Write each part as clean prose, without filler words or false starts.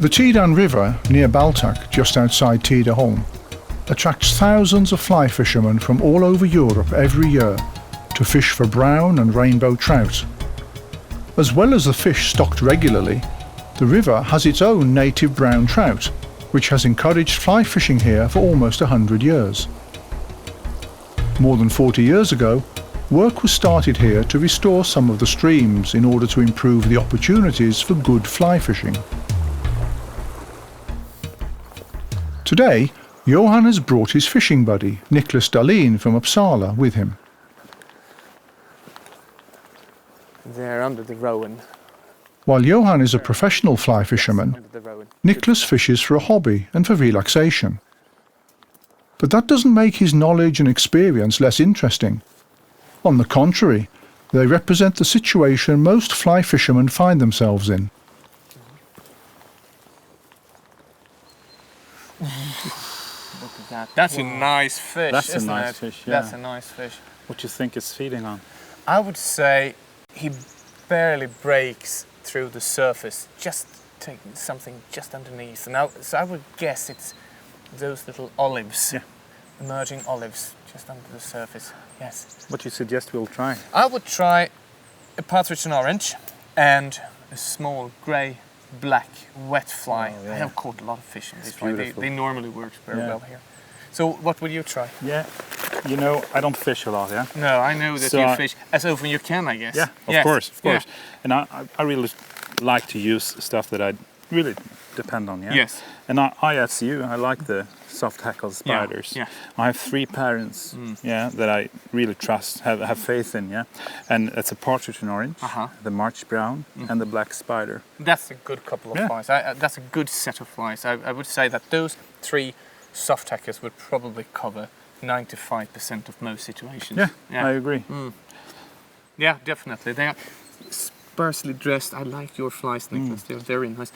The Tidan River near Baltic, just outside Tidaholm, attracts thousands of fly fishermen from all over Europe every year to fish for brown and rainbow trout. As well as the fish stocked regularly, the river has its own native brown trout, which has encouraged fly fishing here for almost 100 years. More than 40 years ago, work was started here to restore some of the streams in order to improve the opportunities for good fly fishing. Today, Johan has brought his fishing buddy, Niklas Dahlin from Uppsala, with him. They're under the rowan. While Johan is a professional fly fisherman, Niklas fishes for a hobby and for relaxation. But that doesn't make his knowledge and experience less interesting. On the contrary, they represent the situation most fly fishermen find themselves in. Look at that. That's a nice fish, That's isn't a nice it? fish, yeah. That's a nice fish. What do you think it's feeding on? I would say he barely breaks through the surface, just taking something just underneath. Now, so I would guess it's those little olives, emerging olives just under the surface. Yes. What do you suggest we'll try? I would try a partridge and orange and a small grey black wet fly. Oh, yeah. I have caught a lot of fish in this It's fly. beautiful. They normally work very well here. So what would you try? Yeah, you know, I don't fish a lot, yeah? No, I know that So you I- fish as often you can, I guess. Yeah, of Yes. course, of course. Yeah. And I really like to use stuff that I really depend on, yeah? Yes. And I as you, I like the soft-hackled spiders. yeah. I have 3 parents, that I really trust, have faith in, yeah? And it's a partridge and orange, the March brown, and the black spider. That's a good couple of flies. That's a good set of flies. I would say that those 3 soft hackers would probably cover 95% of most situations. Yeah, I agree. Yeah, definitely. They are sparsely dressed. I like your flies, Niklas. They're very nice.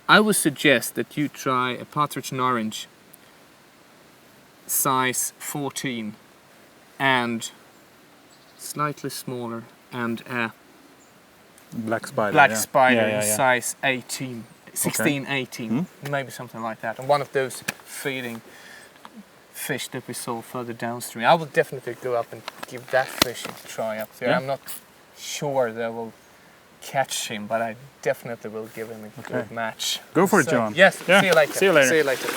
I would suggest that you try a partridge and orange size 14 and slightly smaller, and a Black spider. black yeah. spider Yeah, in size 18, 16, 18, maybe something like that. And one of those feeding fish that we saw further downstream. I will definitely go up and give that fish a try up there. Yeah. I'm not sure that will catch him, but I definitely will give him a good match. Go for it, So, Johan. Yes, Yeah. see you later. See you later. See you later.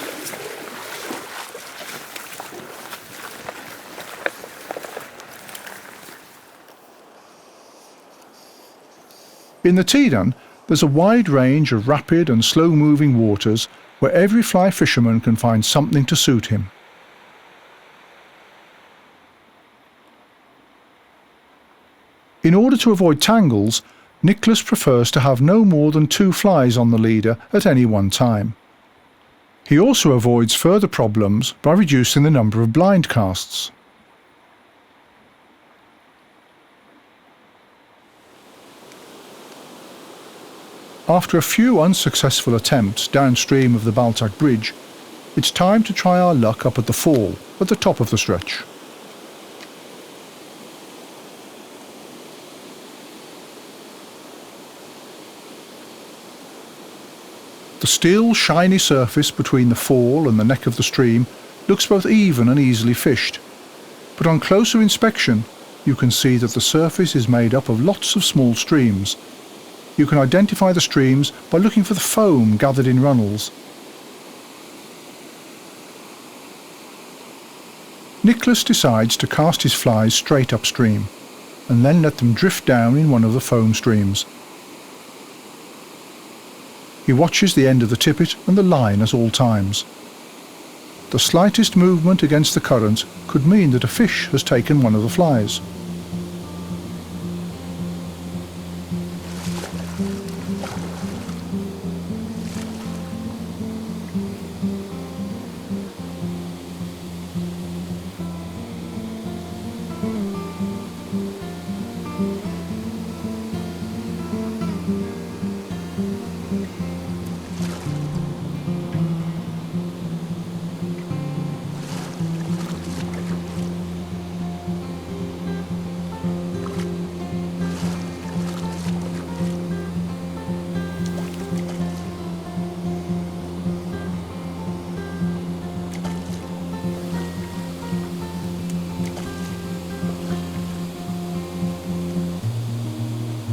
In the Tidan, there's a wide range of rapid and slow-moving waters where every fly fisherman can find something to suit him. In order to avoid tangles, Niklas prefers to have no more than 2 flies on the leader at any one time. He also avoids further problems by reducing the number of blind casts. After a few unsuccessful attempts downstream of the Baltic Bridge, it's time to try our luck up at the fall, at the top of the stretch. The still, shiny surface between the fall and the neck of the stream looks both even and easily fished, but on closer inspection you can see that the surface is made up of lots of small streams. You can identify the streams by looking for the foam gathered in runnels. Niklas decides to cast his flies straight upstream, and then let them drift down in one of the foam streams. He watches the end of the tippet and the line at all times. The slightest movement against the current could mean that a fish has taken one of the flies.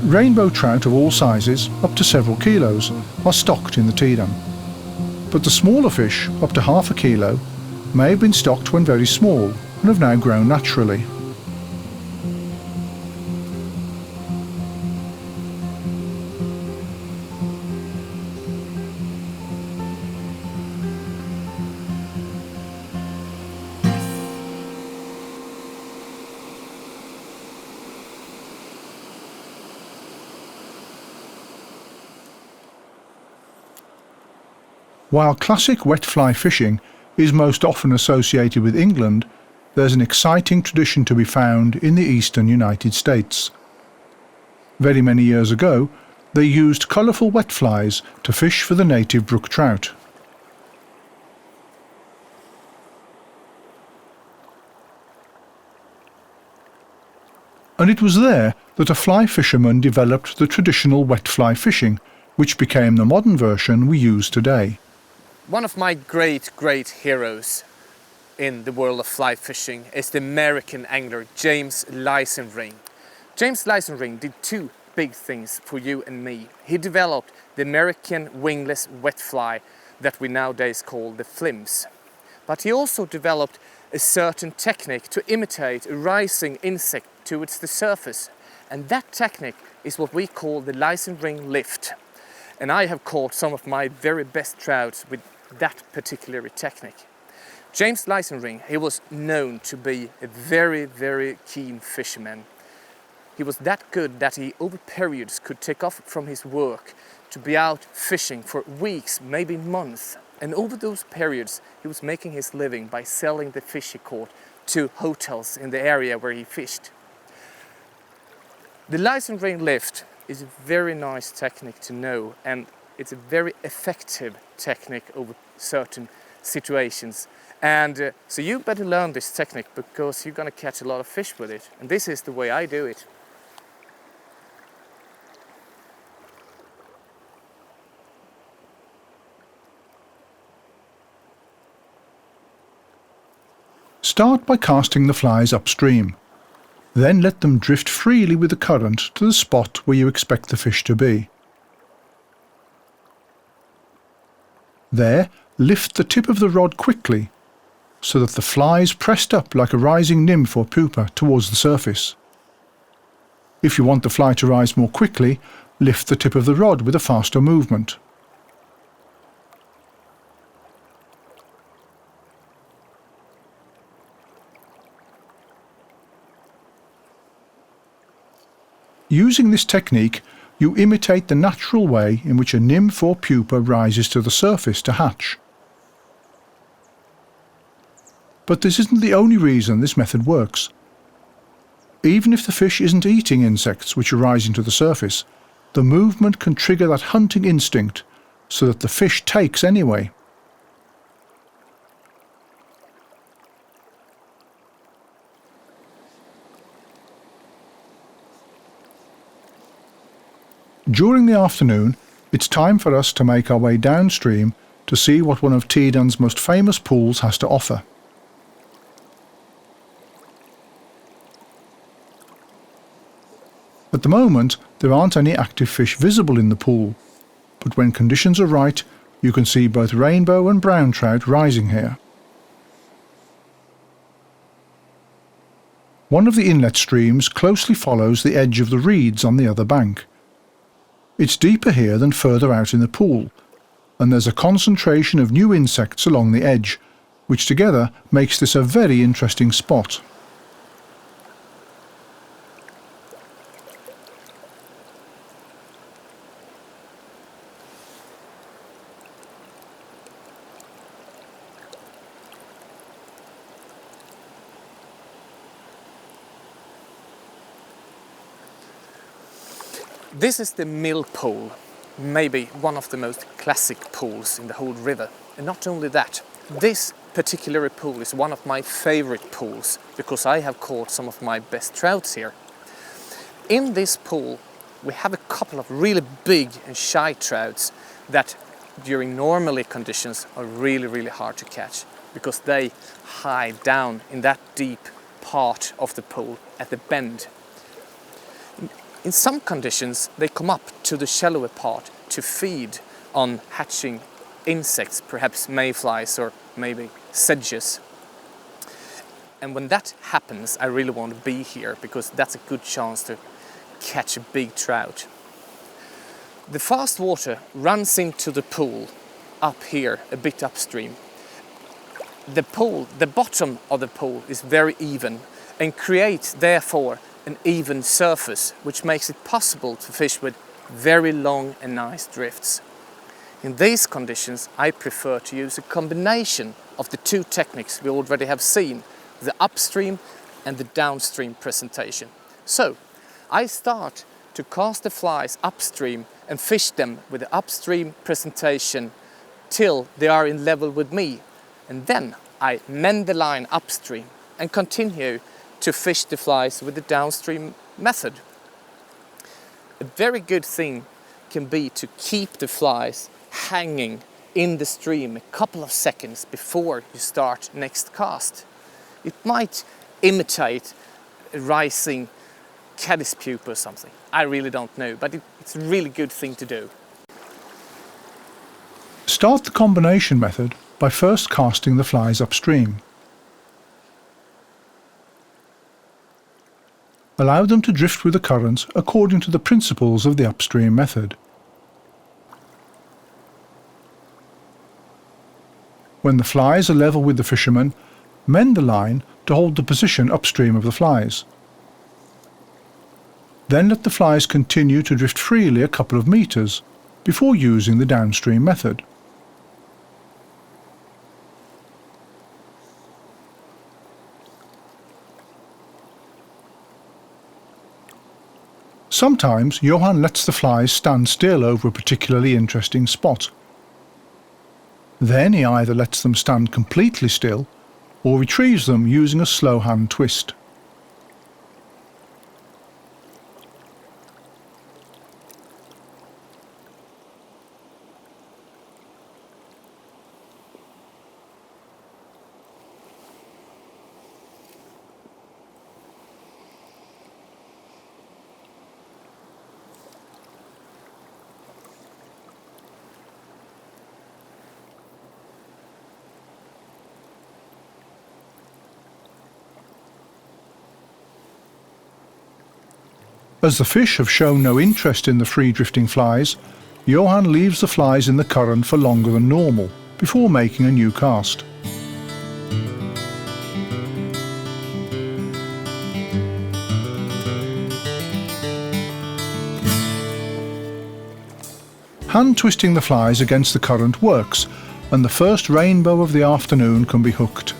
Rainbow trout of all sizes, up to several kilos, are stocked in the Tidan. But the smaller fish, up to half a kilo, may have been stocked when very small and have now grown naturally. While classic wet fly fishing is most often associated with England, there's an exciting tradition to be found in the eastern United States. Very many years ago, they used colourful wet flies to fish for the native brook trout. And it was there that a fly fisherman developed the traditional wet fly fishing, which became the modern version we use today. One of my great heroes in the world of fly fishing is the American angler James Lysenring. James Lysenring did two big things for you and me. He developed the American wingless wet fly that we nowadays call the flims. But he also developed a certain technique to imitate a rising insect towards the surface. And that technique is what we call the Lysenring lift. And I have caught some of my very best trouts with that particular technique. James Lysenring, he was known to be a very keen fisherman. He was that good that he over periods could take off from his work to be out fishing for weeks, maybe months. And over those periods he was making his living by selling the fish he caught to hotels in the area where he fished. The Lysenring lift is a very nice technique to know, and it's a very effective technique over certain situations. And so you better learn this technique because you're going to catch a lot of fish with it. And this is the way I do it. Start by casting the flies upstream. Then let them drift freely with the current to the spot where you expect the fish to be. There, lift the tip of the rod quickly so that the fly is pressed up like a rising nymph or pupa towards the surface. If you want the fly to rise more quickly, lift the tip of the rod with a faster movement. Using this technique, you imitate the natural way in which a nymph or pupa rises to the surface to hatch. But this isn't the only reason this method works. Even if the fish isn't eating insects which are rising to the surface, the movement can trigger that hunting instinct so that the fish takes anyway. During the afternoon, it's time for us to make our way downstream to see what one of Tidan's most famous pools has to offer. At the moment, there aren't any active fish visible in the pool, but when conditions are right, you can see both rainbow and brown trout rising here. One of the inlet streams closely follows the edge of the reeds on the other bank. It's deeper here than further out in the pool, and there's a concentration of new insects along the edge, which together makes this a very interesting spot. This is the mill pool, maybe one of the most classic pools in the whole river. And not only that, this particular pool is one of my favorite pools because I have caught some of my best trouts here. In this pool we have a couple of really big and shy trouts that during normal conditions are really hard to catch because they hide down in that deep part of the pool at the bend. In some conditions, they come up to the shallower part to feed on hatching insects, perhaps mayflies or maybe sedges. And when that happens, I really want to be here because that's a good chance to catch a big trout. The fast water runs into the pool up here, a bit upstream. The bottom of the pool is very even and creates therefore an even surface, which makes it possible to fish with very long and nice drifts. In these conditions, I prefer to use a combination of the two techniques we already have seen, the upstream and the downstream presentation. So, I start to cast the flies upstream and fish them with the upstream presentation till they are in level with me. And then I mend the line upstream and continue to fish the flies with the downstream method. A very good thing can be to keep the flies hanging in the stream a couple of seconds before you start next cast. It might imitate a rising caddis pupa or something. I really don't know, but it's a really good thing to do. Start the combination method by first casting the flies upstream. Allow them to drift with the current according to the principles of the upstream method. When the flies are level with the fisherman, mend the line to hold the position upstream of the flies. Then let the flies continue to drift freely a couple of meters before using the downstream method. Sometimes Johan lets the flies stand still over a particularly interesting spot. Then he either lets them stand completely still or retrieves them using a slow hand twist. As the fish have shown no interest in the free drifting flies, Johan leaves the flies in the current for longer than normal before making a new cast. Hand twisting the flies against the current works, and the first rainbow of the afternoon can be hooked.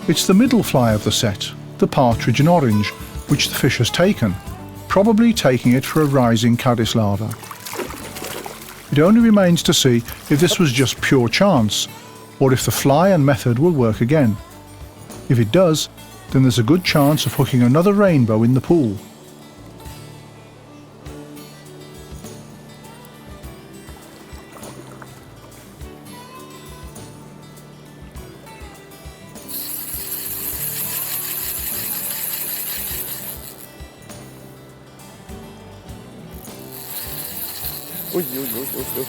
It's the middle fly of the set, the partridge in orange, which the fish has taken, probably taking it for a rising caddis larva. It only remains to see if this was just pure chance, or if the fly and method will work again. If it does, then there's a good chance of hooking another rainbow in the pool. Oj, oj, oj, oj, oj.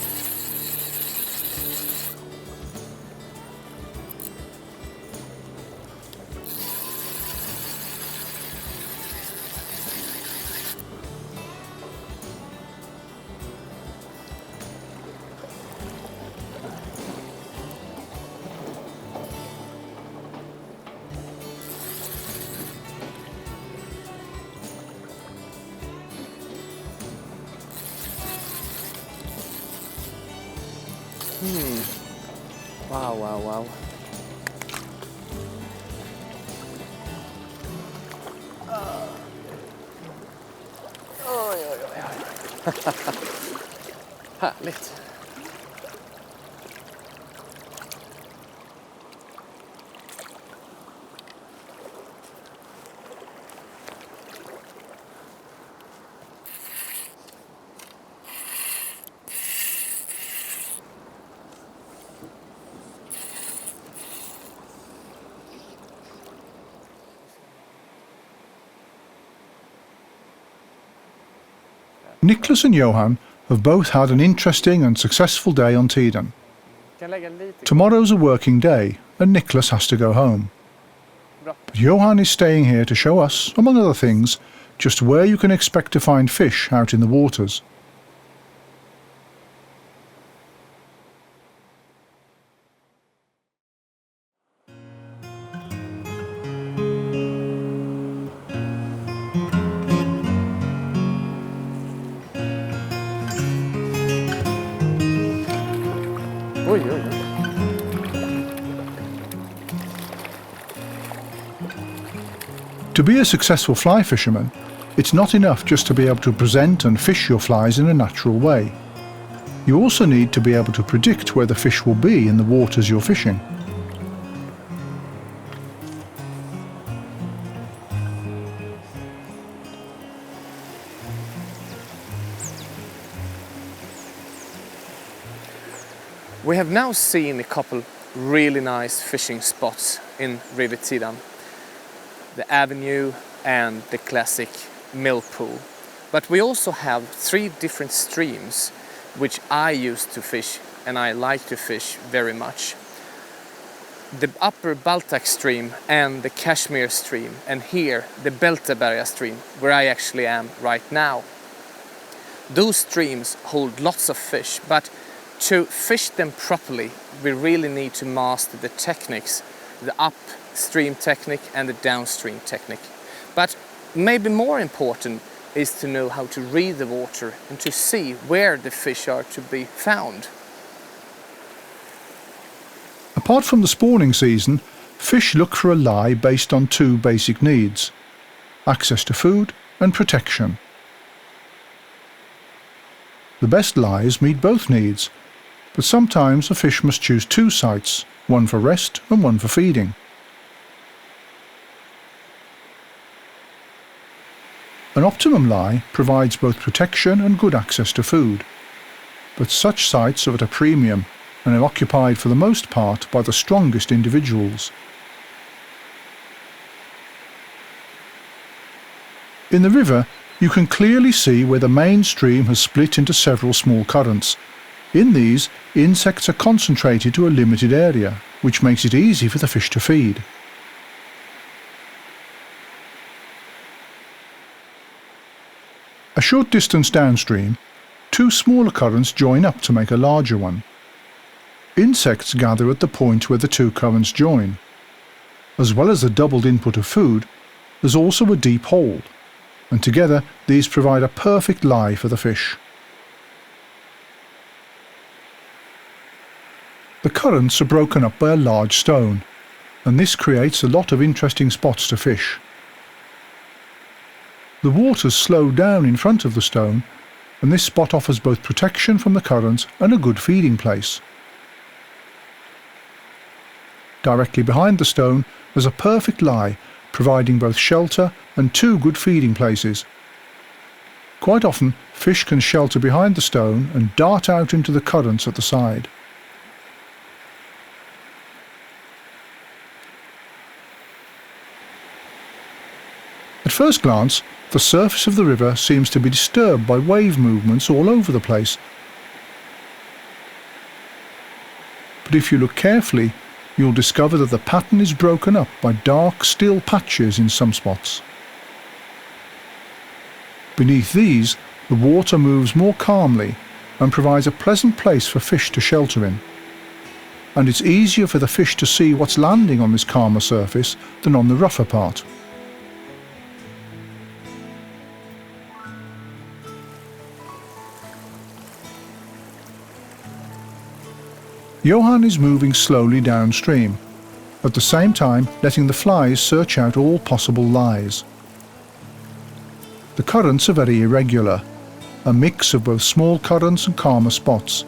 Wow, wow, wow. Oj, oj, oj, oj. Härligt. Nicholas and Johan have both had an interesting and successful day on Tidan. Tomorrow's a working day and Nicholas has to go home. But Johan is staying here to show us, among other things, just where you can expect to find fish out in the waters. Oj, oj, oj. To be a successful fly fisherman, it's not enough just to be able to present and fish your flies in a natural way. You also need to be able to predict where the fish will be in the waters you're fishing. We have now seen a couple really nice fishing spots in River Tidan. The avenue and the classic mill pool. But we also have 3 different streams which I used to fish and I like to fish very much. The upper Baltic stream and the Kashmir stream, and here the Bälteberga stream where I actually am right now. Those streams hold lots of fish, but to fish them properly, we really need to master the techniques, the upstream technique and the downstream technique. But maybe more important is to know how to read the water and to see where the fish are to be found. Apart from the spawning season, fish look for a lie based on 2 basic needs: access to food and protection. The best lies meet both needs, but sometimes a fish must choose 2 sites, one for rest and one for feeding. An optimum lie provides both protection and good access to food, but such sites are at a premium and are occupied for the most part by the strongest individuals. In the river, you can clearly see where the main stream has split into several small currents. In these, insects are concentrated to a limited area, which makes it easy for the fish to feed. A short distance downstream, 2 smaller currents join up to make a larger one. Insects gather at the point where the 2 currents join. As well as the doubled input of food, there's also a deep hole, and together these provide a perfect lie for the fish. The currents are broken up by a large stone, and this creates a lot of interesting spots to fish. The waters slow down in front of the stone, and this spot offers both protection from the currents and a good feeding place. Directly behind the stone there's a perfect lie, providing both shelter and 2 good feeding places. Quite often fish can shelter behind the stone and dart out into the currents at the side. At first glance, the surface of the river seems to be disturbed by wave movements all over the place. But if you look carefully, you'll discover that the pattern is broken up by dark, still patches in some spots. Beneath these, the water moves more calmly and provides a pleasant place for fish to shelter in. And it's easier for the fish to see what's landing on this calmer surface than on the rougher part. Johan is moving slowly downstream, at the same time letting the flies search out all possible lies. The currents are very irregular, a mix of both small currents and calmer spots.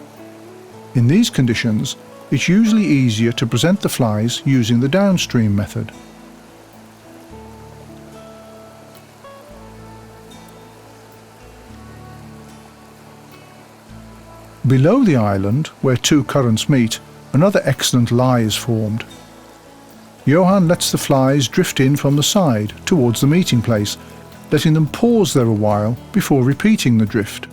In these conditions, it's usually easier to present the flies using the downstream method. Below the island, where two currents meet, another excellent lie is formed. Johan lets the flies drift in from the side towards the meeting place, letting them pause there a while before repeating the drift.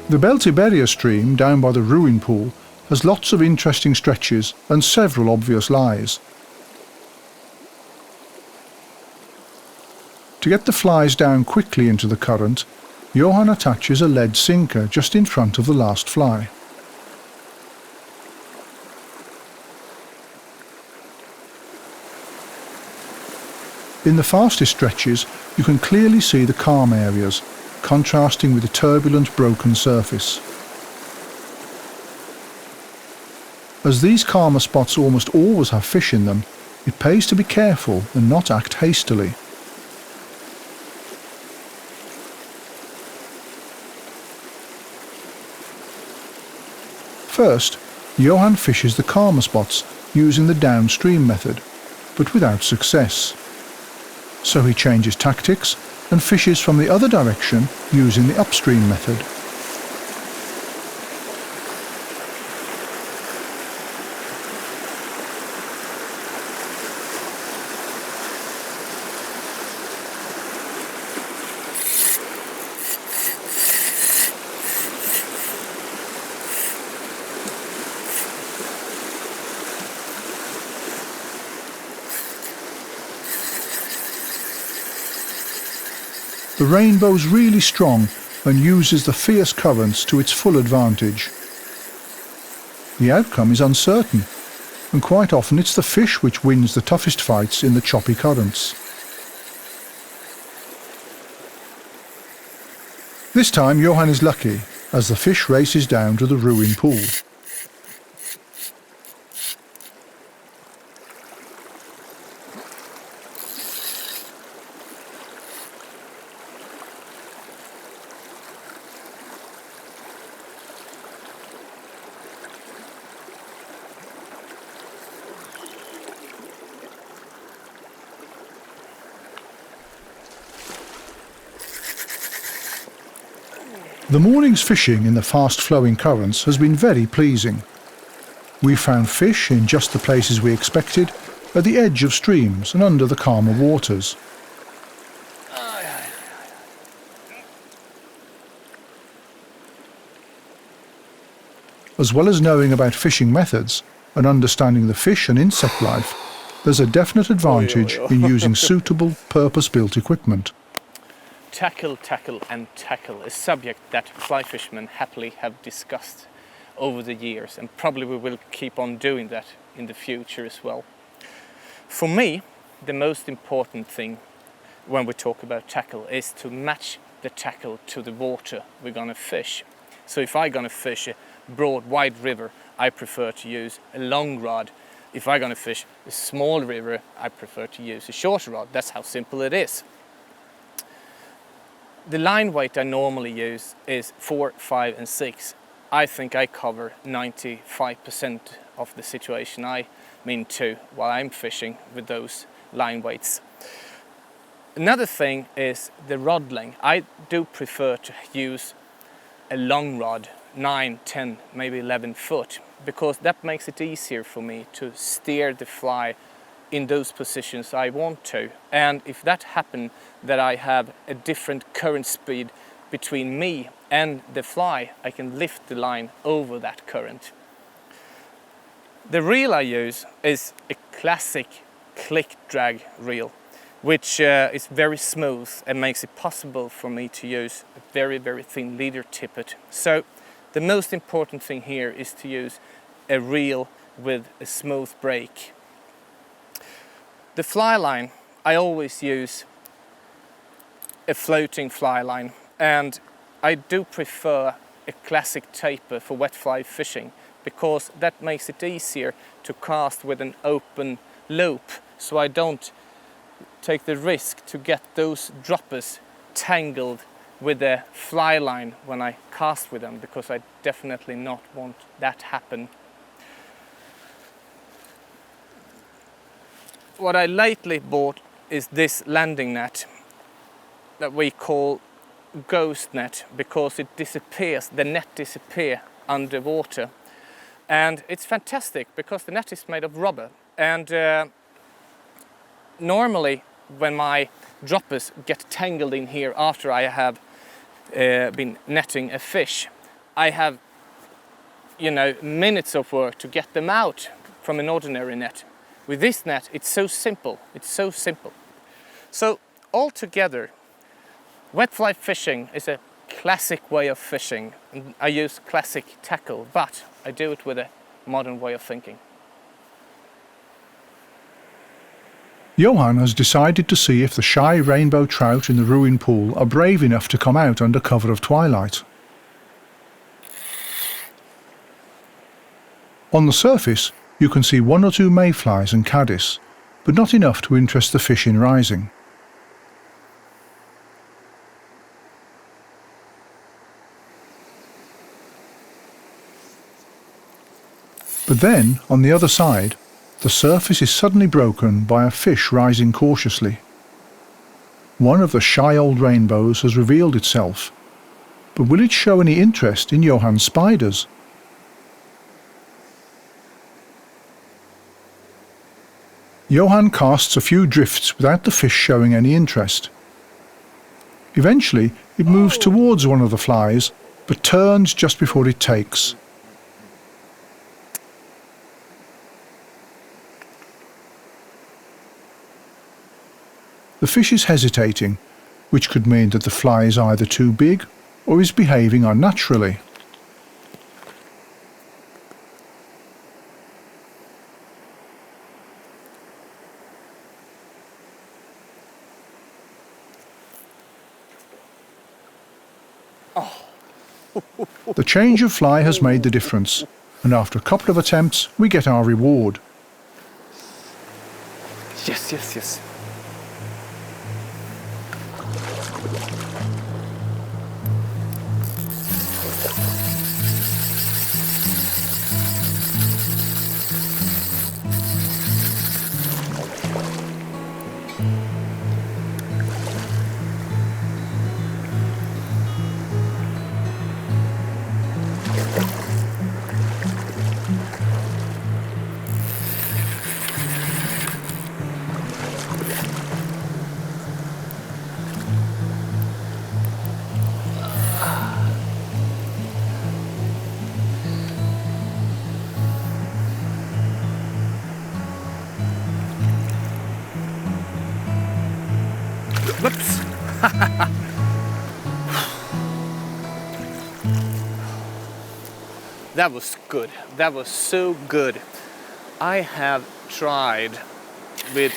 The Beltiberia stream down by the ruin pool has lots of interesting stretches and several obvious lies. To get the flies down quickly into the current, Johan attaches a lead sinker just in front of the last fly. In the fastest stretches, you can clearly see the calm areas, contrasting with the turbulent, broken surface. As these calmer spots almost always have fish in them, it pays to be careful and not act hastily. First, Johan fishes the calmer spots using the downstream method, but without success. So he changes tactics and fishes from the other direction using the upstream method. The rainbow's really strong and uses the fierce currents to its full advantage. The outcome is uncertain, and quite often it's the fish which wins the toughest fights in the choppy currents. This time Johan is lucky, as the fish races down to the ruin pool. The morning's fishing in the fast-flowing currents has been very pleasing. We found fish in just the places we expected, at the edge of streams and under the calmer waters. As well as knowing about fishing methods and understanding the fish and insect life, there's a definite advantage in using suitable, purpose-built equipment. Tackle, tackle and tackle, a subject that fly fishermen happily have discussed over the years, and probably we will keep on doing that in the future as well. For me, the most important thing when we talk about tackle is to match the tackle to the water we're going to fish. So if I'm going to fish a broad, wide river, I prefer to use a long rod. If I'm going to fish a small river, I prefer to use a shorter rod. That's how simple it is. The line weight I normally use is 4, 5 and 6. I think I cover 95% of the situation I'm into while I'm fishing with those line weights. Another thing is the rod length. I do prefer to use a long rod, 9, 10, maybe 11 foot, because that makes it easier for me to steer the fly in those positions I want to. And if that happens, that I have a different current speed between me and the fly, I can lift the line over that current. The reel I use is a classic click drag reel, which is very smooth and makes it possible for me to use a very, very thin leader tippet. So the most important thing here is to use a reel with a smooth break. The fly line, I always use a floating fly line, and I do prefer a classic taper for wet fly fishing, because that makes it easier to cast with an open loop, so I don't take the risk to get those droppers tangled with the fly line when I cast with them, because I definitely not want that happen. What I lately bought is this landing net that we call ghost net, because it disappears, the net disappears underwater. And it's fantastic because the net is made of rubber, and normally when my droppers get tangled in here after I have been netting a fish, I have, minutes of work to get them out from an ordinary net. With this net, it's so simple. So altogether, wet fly fishing is a classic way of fishing. I use classic tackle, but I do it with a modern way of thinking. Johan has decided to see if the shy rainbow trout in the ruin pool are brave enough to come out under cover of twilight. On the surface, you can see 1 or 2 mayflies and caddis, but not enough to interest the fish in rising. But then, on the other side, the surface is suddenly broken by a fish rising cautiously. One of the shy old rainbows has revealed itself, but will it show any interest in Johan's spiders? Johan casts a few drifts without the fish showing any interest. Eventually, it moves towards one of the flies, but turns just before it takes. The fish is hesitating, which could mean that the fly is either too big or is behaving unnaturally. The change of fly has made the difference, and after a couple of attempts we get our reward. Yes. That was good. That was so good. I have tried with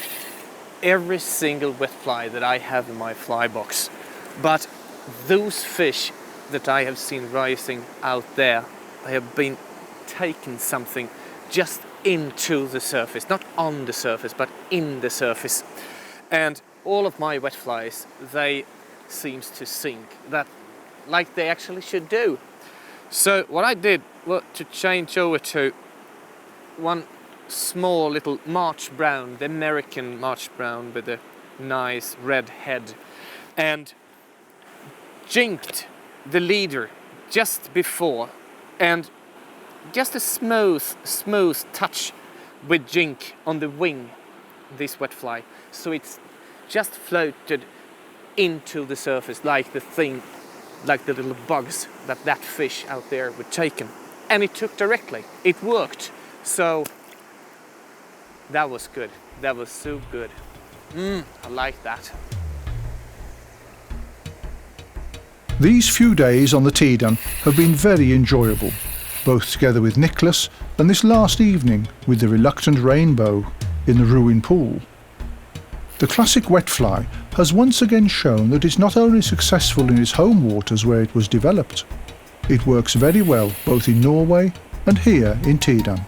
every single wet fly that I have in my fly box. But those fish that I have seen rising out there, they have been taking something just into the surface. Not on the surface, but in the surface. And all of my wet flies, they seems to sink. That like they actually should do. So what I did was to change over to one small little March brown, the American March brown with a nice red head, and jinked the leader just before, and just a smooth touch with jink on the wing, this wet fly, so it's just floated into the surface like the thing, like the little bugs that fish out there were taken. And it took directly. It worked. So that was good. That was so good. I like that. These few days on the Tidan have been very enjoyable, both together with Nicholas and this last evening with the reluctant rainbow in the ruined pool. The classic wet fly has once again shown that it's not only successful in its home waters where it was developed, it works very well both in Norway and here in Tidan.